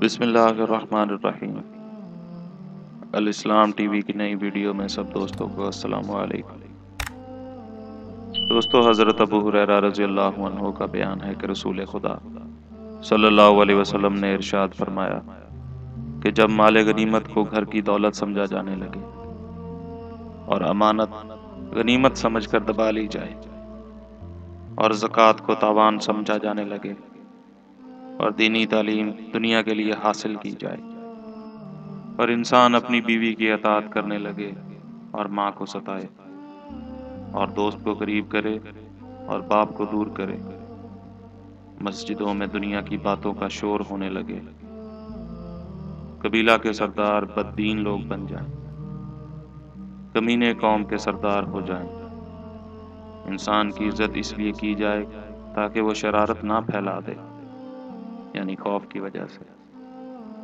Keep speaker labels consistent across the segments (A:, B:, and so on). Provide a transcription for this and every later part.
A: بسم اللہ الرحمن الرحیم۔ الاسلام ٹی وی کی نئی ویڈیو میں سب دوستوں کو السلام علیکم۔ دوستو، حضرت ابو ہریرہ رضی اللہ عنہ کا بیان ہے کہ رسول خدا صلی اللہ علیہ وسلم نے ارشاد فرمایا کہ جب مال غنیمت کو گھر کی دولت سمجھا جانے لگے اور امانت غنیمت سمجھ کر دبا لی جائے اور زکوٰۃ کو تاوان سمجھا جانے لگے اور دینی تعلیم دنیا کے لیے حاصل کی جائے اور انسان اپنی بیوی کی اطاعت کرنے لگے اور ماں کو ستائے اور دوست کو قریب کرے اور باپ کو دور کرے، مسجدوں میں دنیا کی باتوں کا شور ہونے لگے، قبیلہ کے سردار بددین لوگ بن جائیں، کمینے قوم کے سردار ہو جائیں، انسان کی عزت اس لیے کی جائے تاکہ وہ شرارت نہ پھیلا دے، یعنی خوف کی وجہ سے،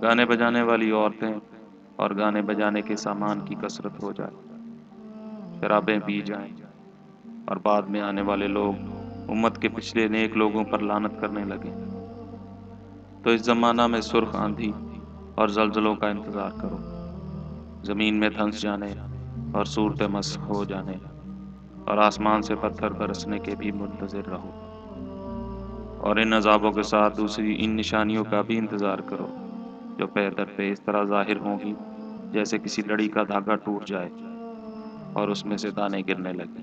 A: گانے بجانے والی عورتیں اور گانے بجانے کے سامان کی کثرت ہو جائے، شرابیں پی جائیں، اور بعد میں آنے والے لوگ امت کے پچھلے نیک لوگوں پر لعنت کرنے لگے۔ تو اس زمانہ میں سرخ آندھی اور زلزلوں کا انتظار کرو، زمین میں دھنس جانے اور صورت مسخ ہو جانے اور آسمان سے پتھر برسنے کے بھی منتظر رہو، اور ان عذابوں کے ساتھ دوسری ان نشانیوں کا بھی انتظار کرو جو پے در پہ اس طرح ظاہر ہوں گی جیسے کسی لڑی کا دھاگا ٹوٹ جائے اور اس میں سے دانے گرنے لگے۔